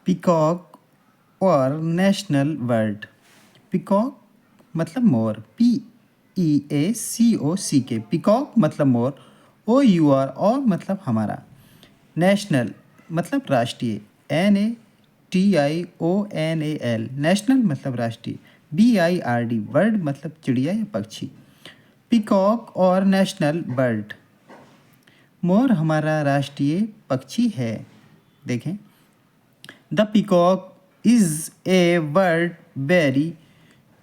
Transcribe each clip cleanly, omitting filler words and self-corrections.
Peacock और national bird. Peacock मतलब मोर, PEACOCK, peacock मतलब मोर, OUR और मतलब हमारा। नेशनल मतलब राष्ट्रीय, NATIONAL, नेशनल मतलब राष्ट्रीय। BIRD, बर्ड मतलब चिड़िया या पक्षी। पिकॉक और नेशनल बर्ड। मोर हमारा राष्ट्रीय पक्षी है। देखें, the peacock is a bird very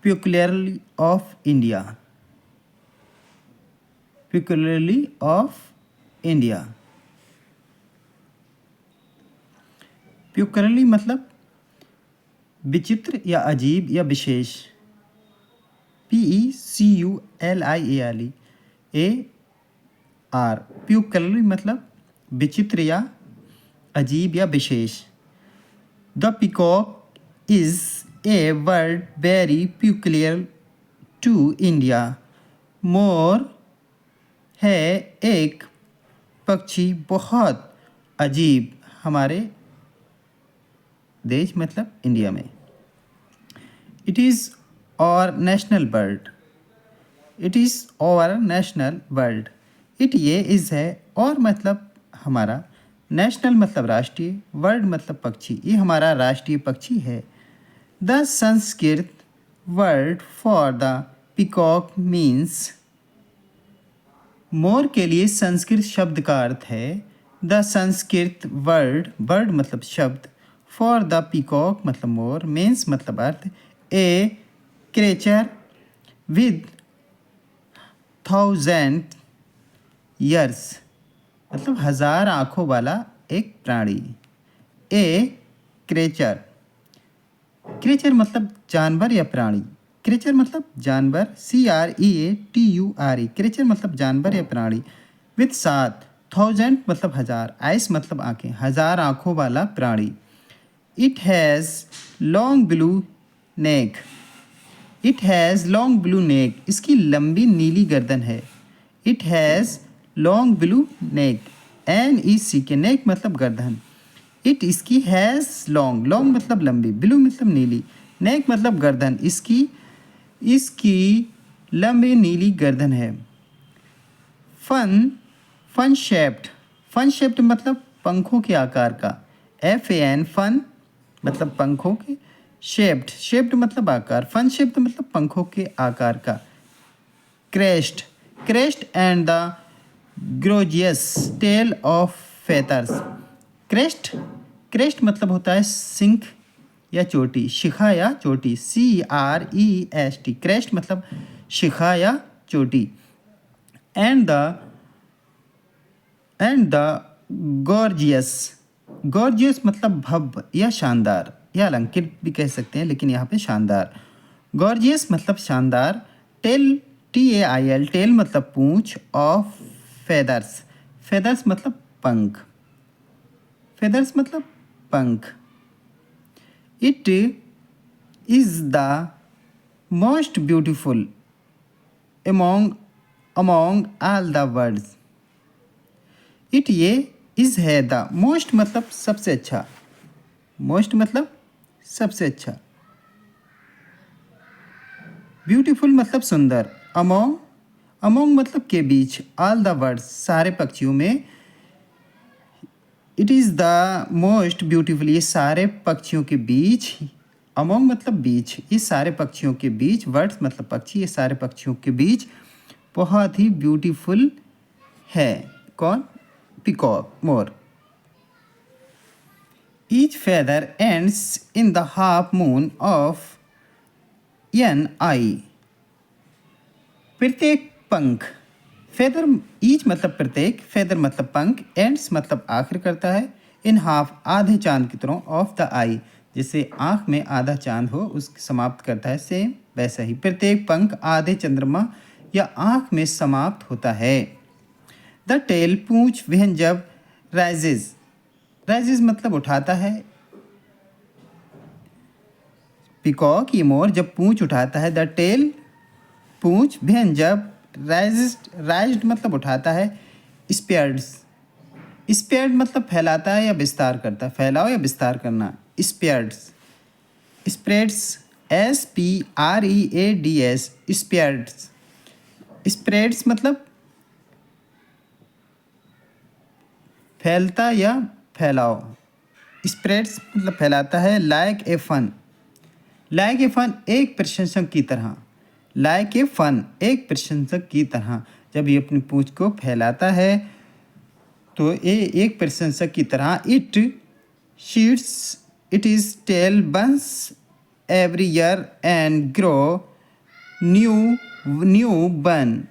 peculiarly of India, peculiarly of India। peculiarly मतलब विचित्र या अजीब या विशेष, PECULIAR, peculiarly मतलब विचित्र या अजीब या विशेष। The peacock is a bird very peculiar to India. मोर है एक पक्षी बहुत अजीब हमारे देश मतलब इंडिया में। इट इज़ और नेशनल बर्ड, इट इज़ और नेशनल बर्ड। इट ये इज़ है और मतलब हमारा, नेशनल मतलब राष्ट्रीय, बर्ड मतलब पक्षी, ये हमारा राष्ट्रीय पक्षी है। The Sanskrit word for the peacock means, मोर के लिए संस्कृत शब्द का अर्थ है द संस्कृत वर्ड, वर्ड मतलब शब्द, फॉर द पिकॉक मतलब मोर, मीन्स मतलब अर्थ, ए क्रेचर विद 1000 ईयर्स मतलब 1000 आँखों वाला एक प्राणी। ए क्रेचर, क्रेचर मतलब जानवर या प्राणी, क्रेचर मतलब जानवर, CREATURE, क्रेचर मतलब जानवर या प्राणी, विथ 7, 1000 मतलब 1000, आइस मतलब आँखें, 1000 आँखों वाला प्राणी। It has long blue neck, it has long blue neck, इसकी लंबी नीली गर्दन है। It has long blue neck, NECK, neck मतलब गर्दन। इट इसकी हैज़ लॉन्ग, लॉन्ग मतलब लंबी, ब्लू मतलब नीली, नेक मतलब गर्दन, इसकी लंबी नीली गर्दन है। फन शेप्ड, फन शेप्ड मतलब पंखों के आकार का, FAN, फन मतलब पंखों के, शेप्ड, शेप्ड मतलब आकार, फन शेप्ड मतलब पंखों के आकार का। Crest, crest and the gorgeous tail of feathers. Crest, crest मतलब होता है सिंक या चोटी, शिखा या चोटी, CREST, क्रेस्ट मतलब शिखा या चोटी। एंड द गॉर्जियस, गॉर्जियस मतलब भव्य या शानदार या अलंकृत भी कह सकते हैं, लेकिन यहाँ पे शानदार। गॉर्जियस मतलब शानदार। टेल, TAIL, टेल मतलब पूंछ, ऑफ फेदर्स, फेदर्स मतलब पंख, फेदर्स मतलब पंख। It is the most beautiful among all the words. It ये इज़ है, द मोस्ट मतलब सबसे अच्छा, मोस्ट मतलब सबसे अच्छा, ब्यूटीफुल मतलब सुंदर, अमोंग, अमोंग मतलब के बीच, ऑल द वर्ड्स सारे पक्षियों में। It is the most beautiful, ये सारे पक्षियों के बीच, अमोंग मतलब बीच, ये सारे पक्षियों के बीच, वर्ड्स मतलब पक्षी, ये सारे पक्षियों के बीच बहुत ही ब्यूटीफुल है। कौन? Peacock, more. Each feather ends in the half moon of NI, प्रत्येक पंख, फेदर, ईच मतलब प्रत्येक, फेदर मतलब पंख, एंड्स मतलब आखिर करता है, इन हाफ आधे चांद की तरह, ऑफ द आई जैसे आँख में आधा चांद हो उसकी समाप्त करता है, सेम वैसा ही प्रत्येक पंख आधे चंद्रमा या आँख में समाप्त होता है। द टेल, पूंछ, वहन जब राइजेज, राइजेज मतलब उठाता है, पिकॉक ये मोर जब पूंछ उठाता है, द टेल पूंछ, वहन जब राइज्ड, राइज्ड मतलब उठाता है, स्पेयर्ड्स, स्पेयर्ड मतलब फैलाता है या विस्तार करता है, फैलाओ या विस्तार करना, spreads, spreads, SPREADS, spreads. Spreads मतलब फैलता या फैलाओ। स्प्रेड्स मतलब फैलाता है। Like a fan, like a fan एक प्रशंसक की तरह, लाइक ए फन एक प्रशंसक की तरह। जब ये अपनी पूंछ को फैलाता है तो ये एक प्रशंसक की तरह। It sheds, it is tail buns every year and grow new new bun,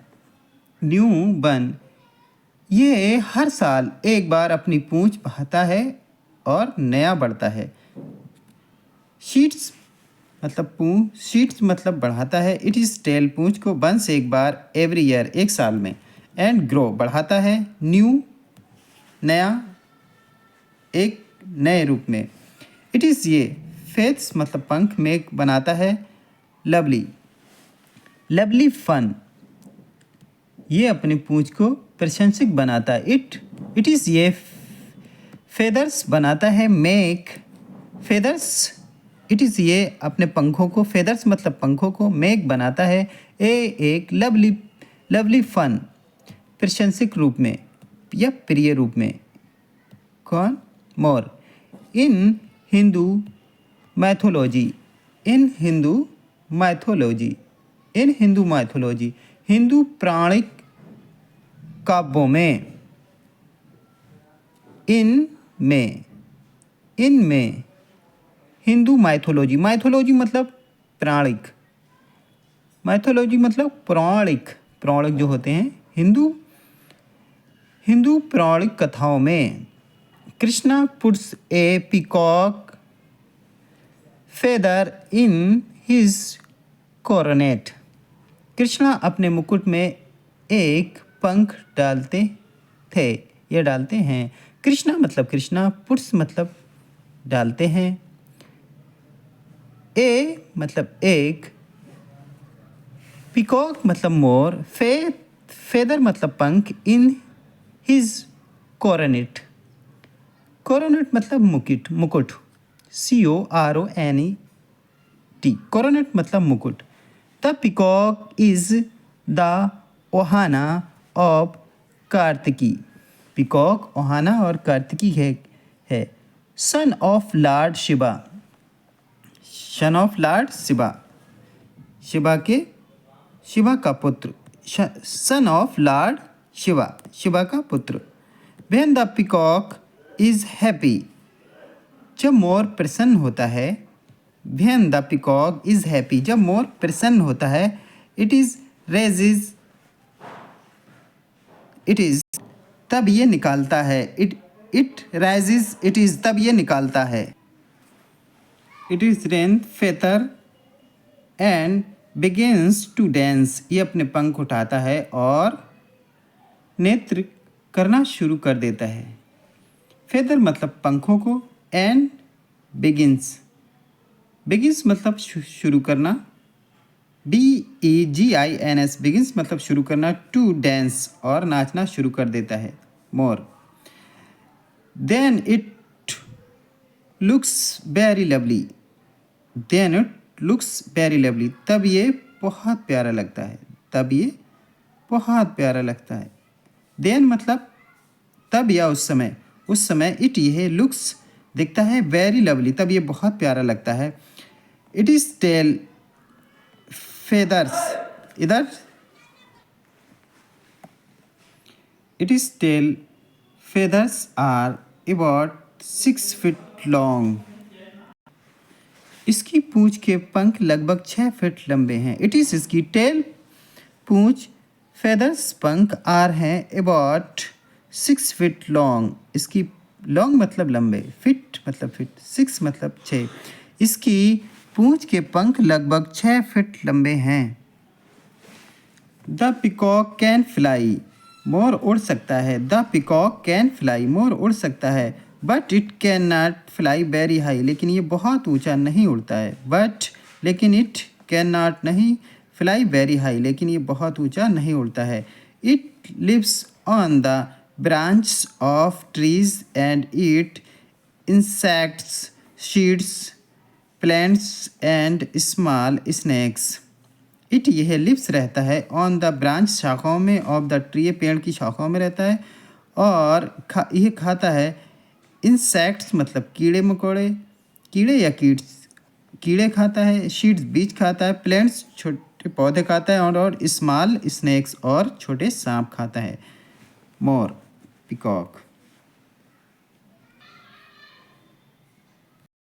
new bun. ये हर साल एक बार अपनी पूंछ बहाता है और नया बढ़ता है। शीट्स मतलब पूंछ, शीट्स मतलब बढ़ाता है। इट इज़ टेल पूंछ को, बंस एक बार, एवरी ईयर एक साल में, एंड ग्रो बढ़ाता है, न्यू नया, एक नए रूप में। इट इज़ ये फेथ्स मतलब पंख, मेक बनाता है, लवली, लवली फन ये अपनी पूंछ को प्रशंसक बनाता है। इट इज़ ये फेदर्स बनाता है, मेक फेदर्स। इट इज़ ये अपने पंखों को, फेदर्स मतलब पंखों को, मेक बनाता है, एक लवली, लवली फन प्रशंसक रूप में या प्रिय रूप में। कौन? मोर। इन हिंदू मैथोलॉजी, इन हिंदू मैथोलॉजी, इन हिंदू मैथोलॉजी हिंदू पौराणिक काव्यों में, इन में हिंदू मैथोलॉजी, मैथोलॉजी मतलब पौराणिक, मैथोलॉजी मतलब पौराणिक, पौराणिक जो होते हैं हिंदू पौराणिक कथाओं में। Krishna puts a peacock feather in his coronet, Krishna अपने मुकुट में एक पंख डालते थे या डालते हैं। कृष्णा मतलब कृष्णा, पुट्स मतलब डालते हैं, ए मतलब एक, पीकॉक मतलब मोर, फेदर मतलब पंख, इन हिज कॉरोनेट, कॉरोनेट मतलब मुकुट, मुकुट, CORONET, कॉरोनेट मतलब मुकुट। The peacock is the ओहाना of Kartiki, peacock ओहाना और कार्तिकी है। Son of Lord Shiva, son of Lord Shiva, Shiva का पुत्र, son of Lord Shiva, Shiva का पुत्र। When the peacock is happy, जब मोर प्रसन्न होता है। When the peacock is happy, जब मोर प्रसन्न होता है। इट इज रेजिज, इट इज तब ये निकालता है। इट राइजिज, इट इज तब ये निकालता है। It is rain feather and begins to dance, ये अपने पंख उठाता है और नृत्य करना शुरू कर देता है। फेदर मतलब पंखों को, एंड बिगिंस, बिगिंस मतलब शुरू करना, BEGINS, बिगिंस मतलब शुरू करना, टू डांस और नाचना शुरू कर देता है मोर। Then it looks very lovely, then it looks very lovely, तब ये बहुत प्यारा लगता है, तब ये बहुत प्यारा लगता है। देन मतलब तब या उस समय इट ये लुक्स दिखता है, वेरी लवली तब ये बहुत प्यारा लगता है। इट इज़ टेल फेदर्स, इधर it is tail feathers are about 6 feet long, इसकी पूंछ के पंख लगभग 6 फीट लंबे हैं। इट इज़ इसकी टेल पूंछ, फेदर्स पंख आर हैं अबाउट 6 फीट लॉन्ग, इसकी लॉन्ग मतलब लंबे, फिट मतलब फिट, 6 मतलब 6, इसकी पूंछ के पंख लगभग 6 फीट लंबे हैं। द पीकॉक कैन फ्लाई, मोर उड़ सकता है। द पीकॉक कैन फ्लाई, मोर उड़ सकता है। But it can not fly very high, लेकिन ये बहुत ऊंचा नहीं उड़ता है। बट लेकिन इट कैन नॉट नहीं, फ्लाई वेरी हाई लेकिन ये बहुत ऊंचा नहीं उड़ता है। It lives on the branch of trees and eat insects, seeds, plants and small snacks. It यह लिव्स रहता है ऑन द ब्रांच शाखाओं में ऑफ द ट्री, पेड़ की शाखाओं में रहता है। और यह खाता है इंसेक्ट्स मतलब कीड़े मकोड़े, कीड़े या कीट्स, कीड़े खाता है। सीड्स बीज खाता है। प्लांट्स छोटे पौधे खाता है। और स्मॉल स्नैक्स और छोटे सांप खाता है। मोर, पिकॉक।